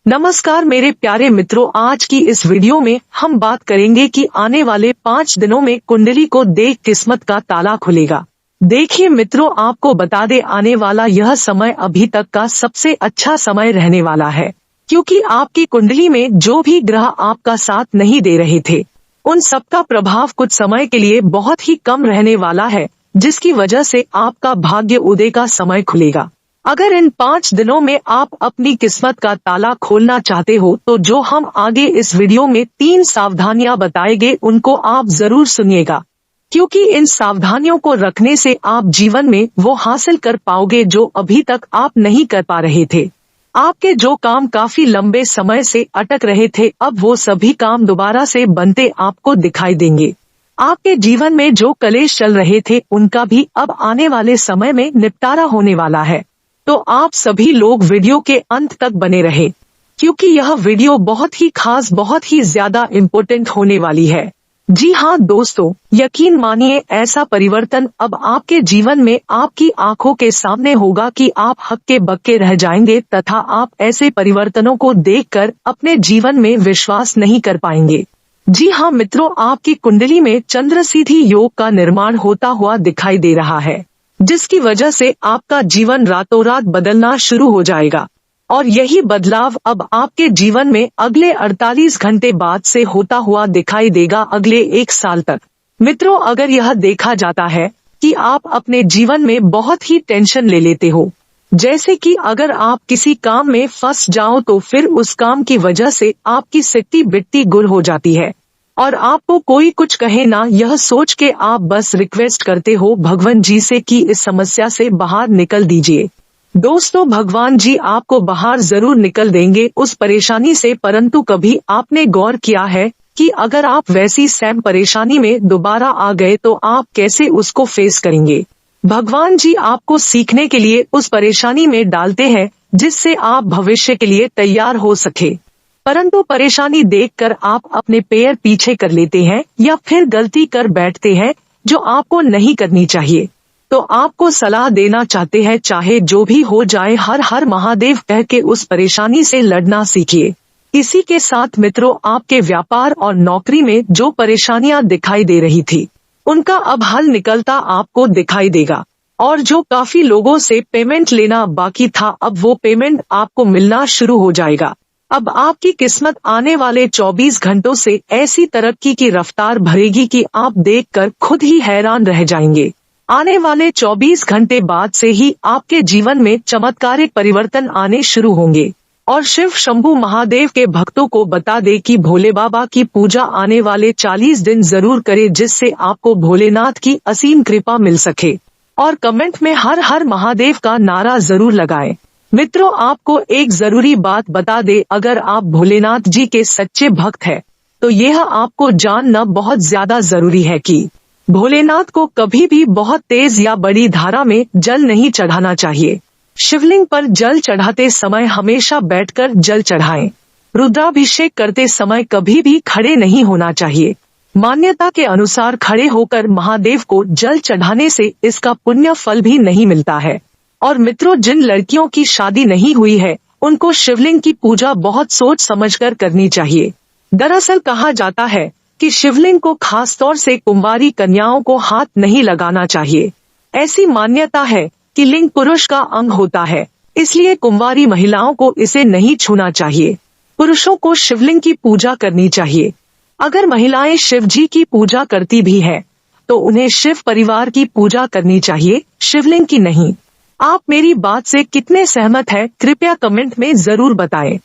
नमस्कार मेरे प्यारे मित्रों, आज की इस वीडियो में हम बात करेंगे कि आने वाले 5 दिनों में कुंडली को देख किस्मत का ताला खुलेगा। देखिए मित्रों, आपको बता दे आने वाला यह समय अभी तक का सबसे अच्छा समय रहने वाला है, क्योंकि आपकी कुंडली में जो भी ग्रह आपका साथ नहीं दे रहे थे उन सबका प्रभाव कुछ समय के लिए बहुत ही कम रहने वाला है, जिसकी वजह से आपका भाग्य उदय का समय खुलेगा। अगर इन 5 दिनों में आप अपनी किस्मत का ताला खोलना चाहते हो तो जो हम आगे इस वीडियो में 3 सावधानियां बताएंगे उनको आप जरूर सुनिएगा, क्योंकि इन सावधानियों को रखने से आप जीवन में वो हासिल कर पाओगे जो अभी तक आप नहीं कर पा रहे थे। आपके जो काम काफी लंबे समय से अटक रहे थे, अब वो सभी काम दोबारा से बनते आपको दिखाई देंगे। आपके जीवन में जो कलेश चल रहे थे उनका भी अब आने वाले समय में निपटारा होने वाला है। तो आप सभी लोग वीडियो के अंत तक बने रहे, क्योंकि यह वीडियो बहुत ही खास, बहुत ही ज्यादा इम्पोर्टेंट होने वाली है। जी हाँ दोस्तों, यकीन मानिए ऐसा परिवर्तन अब आपके जीवन में आपकी आंखों के सामने होगा कि आप हक्के बक्के रह जाएंगे तथा आप ऐसे परिवर्तनों को देखकर अपने जीवन में विश्वास नहीं कर पाएंगे। जी हाँ मित्रों, आपकी कुंडली में चंद्र सीधी योग का निर्माण होता हुआ दिखाई दे रहा है, जिसकी वजह से आपका जीवन रातों रात बदलना शुरू हो जाएगा। और यही बदलाव अब आपके जीवन में अगले 48 घंटे बाद से होता हुआ दिखाई देगा, अगले 1 साल तक। मित्रों, अगर यह देखा जाता है कि आप अपने जीवन में बहुत ही टेंशन ले लेते हो, जैसे कि अगर आप किसी काम में फंस जाओ तो फिर उस काम की वजह से आपकी सिट्टी बिट्टी गुल हो जाती है और आपको कोई कुछ कहे ना, यह सोच के आप बस रिक्वेस्ट करते हो भगवान जी से कि इस समस्या से बाहर निकल दीजिए। दोस्तों, भगवान जी आपको बाहर जरूर निकल देंगे उस परेशानी से, परंतु कभी आपने गौर किया है कि अगर आप वैसी सेम परेशानी में दोबारा आ गए तो आप कैसे उसको फेस करेंगे। भगवान जी आपको सीखने के लिए उस परेशानी में डालते हैं जिससे आप भविष्य के लिए तैयार हो सके, परंतु परेशानी देखकर आप अपने पैर पीछे कर लेते हैं या फिर गलती कर बैठते हैं जो आपको नहीं करनी चाहिए। तो आपको सलाह देना चाहते हैं, चाहे जो भी हो जाए हर हर महादेव कह के उस परेशानी से लड़ना सीखिए। इसी के साथ मित्रों, आपके व्यापार और नौकरी में जो परेशानियां दिखाई दे रही थी उनका अब हल निकलता आपको दिखाई देगा, और जो काफी लोगों से पेमेंट लेना बाकी था अब वो पेमेंट आपको मिलना शुरू हो जाएगा। अब आपकी किस्मत आने वाले 24 घंटों से ऐसी तरक्की की रफ्तार भरेगी कि आप देखकर खुद ही हैरान रह जाएंगे। आने वाले 24 घंटे बाद से ही आपके जीवन में चमत्कारिक परिवर्तन आने शुरू होंगे। और शिव शंभू महादेव के भक्तों को बता दे कि भोले बाबा की पूजा आने वाले 40 दिन जरूर करें, जिससे आपको भोलेनाथ की असीम कृपा मिल सके। और कमेंट में हर हर महादेव का नारा जरूर लगाएं। मित्रों, आपको एक जरूरी बात बता दे, अगर आप भोलेनाथ जी के सच्चे भक्त हैं तो यह आपको जानना बहुत ज्यादा जरूरी है कि भोलेनाथ को कभी भी बहुत तेज या बड़ी धारा में जल नहीं चढ़ाना चाहिए। शिवलिंग पर जल चढ़ाते समय हमेशा बैठकर जल चढ़ाएं। रुद्राभिषेक करते समय कभी भी खड़े नहीं होना चाहिए। मान्यता के अनुसार खड़े होकर महादेव को जल चढ़ाने से इसका पुण्य फल भी नहीं मिलता है। और मित्रों, जिन लड़कियों की शादी नहीं हुई है उनको शिवलिंग की पूजा बहुत सोच समझकर करनी चाहिए। दरअसल कहा जाता है कि शिवलिंग को खास तौर से कुंवारी कन्याओं को हाथ नहीं लगाना चाहिए। ऐसी मान्यता है कि लिंग पुरुष का अंग होता है, इसलिए कुंवारी महिलाओं को इसे नहीं छूना चाहिए। पुरुषों को शिवलिंग की पूजा करनी चाहिए। अगर महिलाएं शिव जी की पूजा करती भी है तो उन्हें शिव परिवार की पूजा करनी चाहिए, शिवलिंग की नहीं। आप मेरी बात से कितने सहमत हैं, कृपया कमेंट में जरूर बताएं।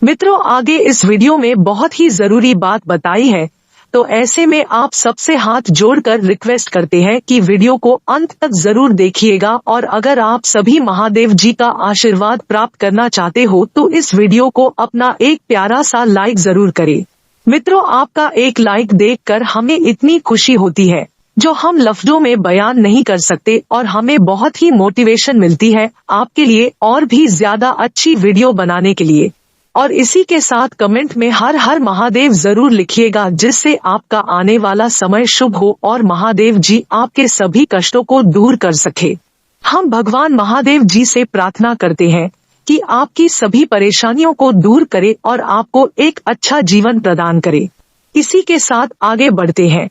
मित्रों, आगे इस वीडियो में बहुत ही जरूरी बात बताई है, तो ऐसे में आप सबसे हाथ जोड़कर रिक्वेस्ट करते हैं कि वीडियो को अंत तक जरूर देखिएगा। और अगर आप सभी महादेव जी का आशीर्वाद प्राप्त करना चाहते हो तो इस वीडियो को अपना एक प्यारा सा लाइक जरूर करें। मित्रों, आपका एक लाइक देखकर हमें इतनी खुशी होती है जो हम लफ्जों में बयान नहीं कर सकते, और हमें बहुत ही मोटिवेशन मिलती है आपके लिए और भी ज्यादा अच्छी वीडियो बनाने के लिए। और इसी के साथ कमेंट में हर हर महादेव जरूर लिखिएगा, जिससे आपका आने वाला समय शुभ हो और महादेव जी आपके सभी कष्टों को दूर कर सके। हम भगवान महादेव जी से प्रार्थना करते हैं कि आपकी सभी परेशानियों को दूर करे और आपको एक अच्छा जीवन प्रदान करे। इसी के साथ आगे बढ़ते हैं।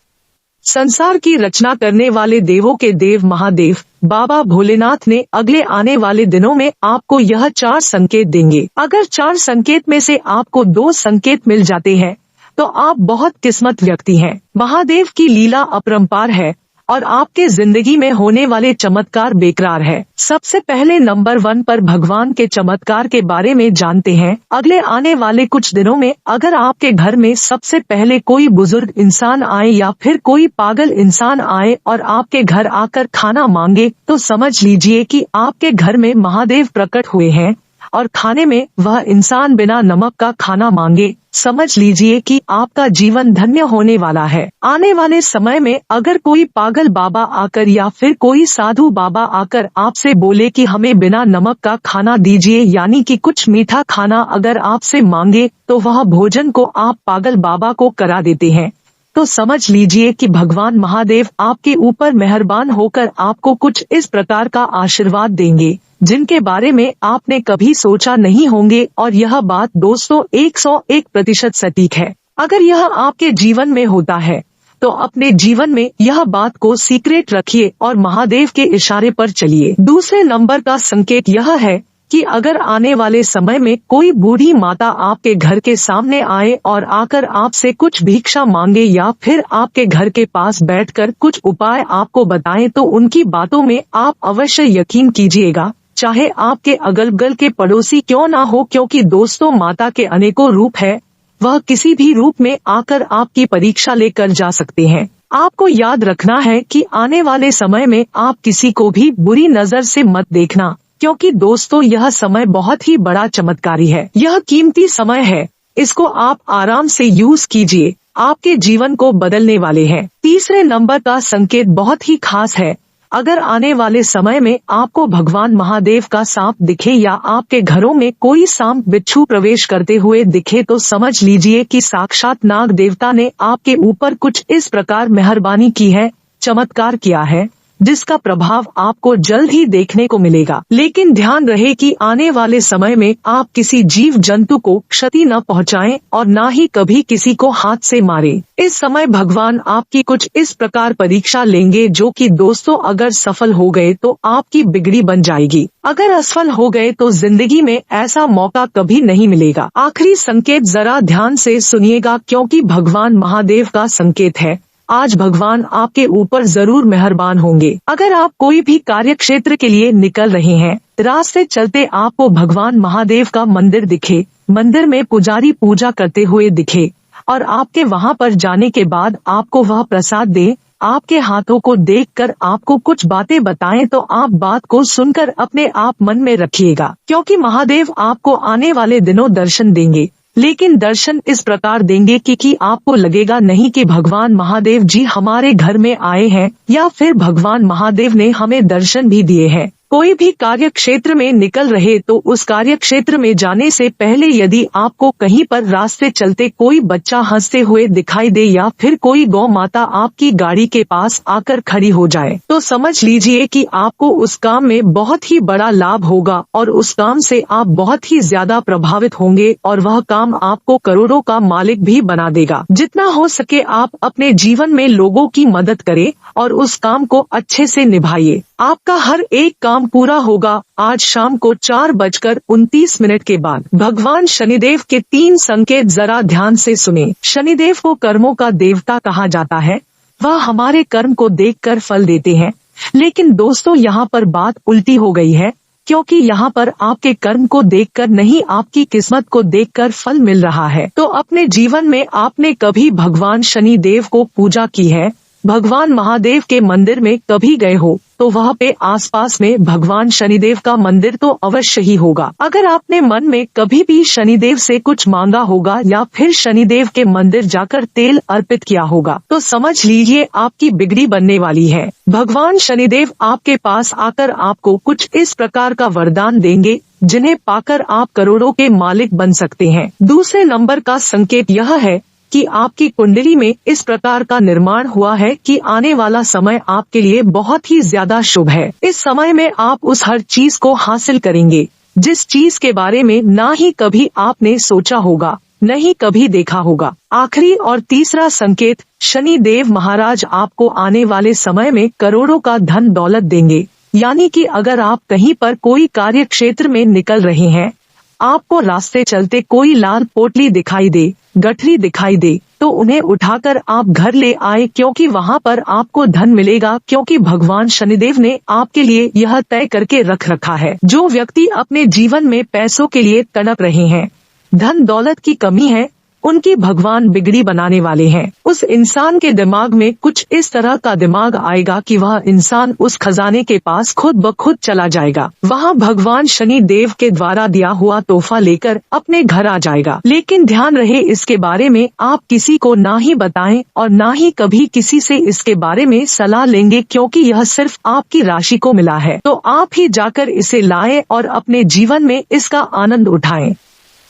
संसार की रचना करने वाले देवों के देव महादेव बाबा भोलेनाथ ने अगले आने वाले दिनों में आपको यह 4 संकेत देंगे। अगर 4 संकेत में से आपको 2 संकेत मिल जाते हैं तो आप बहुत किस्मत व्यक्ति हैं। महादेव की लीला अपरंपार है और आपके जिंदगी में होने वाले चमत्कार बेकरार है। सबसे पहले नंबर 1 पर भगवान के चमत्कार के बारे में जानते हैं। अगले आने वाले कुछ दिनों में अगर आपके घर में सबसे पहले कोई बुजुर्ग इंसान आए या फिर कोई पागल इंसान आए और आपके घर आकर खाना मांगे तो समझ लीजिए कि आपके घर में महादेव प्रकट हुए हैं और खाने में वह इंसान बिना नमक का खाना मांगे, समझ लीजिए कि आपका जीवन धन्य होने वाला है। आने वाले समय में अगर कोई पागल बाबा आकर या फिर कोई साधु बाबा आकर आपसे बोले कि हमें बिना नमक का खाना दीजिए, यानी कि कुछ मीठा खाना अगर आपसे मांगे तो वह भोजन को आप पागल बाबा को करा देते हैं, तो समझ लीजिए कि भगवान महादेव आपके ऊपर मेहरबान होकर आपको कुछ इस प्रकार का आशीर्वाद देंगे जिनके बारे में आपने कभी सोचा नहीं होंगे। और यह बात दोस्तों 101% सटीक है। अगर यह आपके जीवन में होता है तो अपने जीवन में यह बात को सीक्रेट रखिए और महादेव के इशारे पर चलिए। दूसरे नंबर का संकेत यह है कि अगर आने वाले समय में कोई बूढ़ी माता आपके घर के सामने आए और आकर आपसे कुछ भिक्षा मांगे या फिर आपके घर के पास बैठकर कुछ उपाय आपको बताएं तो उनकी बातों में आप अवश्य यकीन कीजिएगा, चाहे आपके अगल बगल के पड़ोसी क्यों ना हो, क्योंकि दोस्तों माता के अनेकों रूप है। वह किसी भी रूप में आकर आपकी परीक्षा लेकर जा सकते हैं। आपको याद रखना है कि आने वाले समय में आप किसी को भी बुरी नजर से मत देखना, क्योंकि दोस्तों यह समय बहुत ही बड़ा चमत्कारी है। यह कीमती समय है, इसको आप आराम से यूज कीजिए, आपके जीवन को बदलने वाले हैं। तीसरे नंबर का संकेत बहुत ही खास है। अगर आने वाले समय में आपको भगवान महादेव का सांप दिखे या आपके घरों में कोई सांप बिच्छू प्रवेश करते हुए दिखे तो समझ लीजिए कि साक्षात नाग देवता ने आपके ऊपर कुछ इस प्रकार मेहरबानी की है, चमत्कार किया है, जिसका प्रभाव आपको जल्द ही देखने को मिलेगा। लेकिन ध्यान रहे कि आने वाले समय में आप किसी जीव जंतु को क्षति न पहुंचाएं और न ही कभी किसी को हाथ से मारें। इस समय भगवान आपकी कुछ इस प्रकार परीक्षा लेंगे जो कि दोस्तों अगर सफल हो गए तो आपकी बिगड़ी बन जाएगी, अगर असफल हो गए तो जिंदगी में ऐसा मौका कभी नहीं मिलेगा। आखिरी संकेत जरा ध्यान से सुनिएगा, क्योंकि भगवान महादेव का संकेत है। आज भगवान आपके ऊपर जरूर मेहरबान होंगे। अगर आप कोई भी कार्य क्षेत्र के लिए निकल रहे हैं, रास्ते चलते आपको भगवान महादेव का मंदिर दिखे, मंदिर में पुजारी पूजा करते हुए दिखे और आपके वहां पर जाने के बाद आपको वह प्रसाद दे, आपके हाथों को देखकर आपको कुछ बातें बताएं तो आप बात को सुनकर अपने आप मन में रखिएगा, क्योंकि महादेव आपको आने वाले दिनों दर्शन देंगे। लेकिन दर्शन इस प्रकार देंगे कि आपको लगेगा नहीं कि भगवान महादेव जी हमारे घर में आए हैं या फिर भगवान महादेव ने हमें दर्शन भी दिए हैं। कोई भी कार्य क्षेत्र में निकल रहे तो उस कार्य क्षेत्र में जाने से पहले यदि आपको कहीं पर रास्ते चलते कोई बच्चा हंसते हुए दिखाई दे या फिर कोई गौ माता आपकी गाड़ी के पास आकर खड़ी हो जाए तो समझ लीजिए कि आपको उस काम में बहुत ही बड़ा लाभ होगा और उस काम से आप बहुत ही ज्यादा प्रभावित होंगे और वह काम आपको करोड़ों का मालिक भी बना देगा। जितना हो सके आप अपने जीवन में लोगों की मदद करें और उस काम को अच्छे से निभाइए। आपका हर एक काम पूरा होगा। आज शाम को 4:29 के बाद भगवान शनिदेव के 3 संकेत जरा ध्यान से सुने। शनिदेव को कर्मों का देवता कहा जाता है, वह हमारे कर्म को देखकर फल देते हैं। लेकिन दोस्तों यहाँ पर बात उल्टी हो गई है, क्योंकि यहाँ पर आपके कर्म को देखकर नहीं आपकी किस्मत को देखकर फल मिल रहा है। तो अपने जीवन में आपने कभी भगवान शनिदेव को पूजा की है, भगवान महादेव के मंदिर में कभी गए हो तो वहाँ पे आसपास में भगवान शनिदेव का मंदिर तो अवश्य ही होगा। अगर आपने मन में कभी भी शनिदेव से कुछ मांगा होगा या फिर शनिदेव के मंदिर जाकर तेल अर्पित किया होगा तो समझ लीजिए आपकी बिगड़ी बनने वाली है। भगवान शनिदेव आपके पास आकर आपको कुछ इस प्रकार का वरदान देंगे जिन्हें पाकर आप करोड़ों के मालिक बन सकते हैं। दूसरे नंबर का संकेत यह है कि आपकी कुंडली में इस प्रकार का निर्माण हुआ है कि आने वाला समय आपके लिए बहुत ही ज्यादा शुभ है। इस समय में आप उस हर चीज को हासिल करेंगे जिस चीज के बारे में ना ही कभी आपने सोचा होगा, नहीं कभी देखा होगा। आखिरी और तीसरा संकेत, शनि देव महाराज आपको आने वाले समय में करोड़ों का धन दौलत देंगे। यानी कि अगर आप कहीं पर कोई कार्य क्षेत्र में निकल रहे हैं, आपको रास्ते चलते कोई लाल पोटली दिखाई दे, गठरी दिखाई दे, तो उन्हें उठाकर आप घर ले आए, क्योंकि वहाँ पर आपको धन मिलेगा, क्योंकि भगवान शनिदेव ने आपके लिए यह तय करके रख रखा है। जो व्यक्ति अपने जीवन में पैसों के लिए तड़प रहे हैं, धन दौलत की कमी है, उनकी भगवान बिगड़ी बनाने वाले हैं। उस इंसान के दिमाग में कुछ इस तरह का दिमाग आएगा कि वह इंसान उस खजाने के पास खुद ब खुद चला जाएगा, वहाँ भगवान शनि देव के द्वारा दिया हुआ तोहफा लेकर अपने घर आ जाएगा। लेकिन ध्यान रहे, इसके बारे में आप किसी को ना ही बताएं और ना ही कभी किसी से इसके बारे में सलाह लेंगे, क्योंकि यह सिर्फ आपकी राशि को मिला है। तो आप ही जाकर इसे लाएं और अपने जीवन में इसका आनंद उठाएं।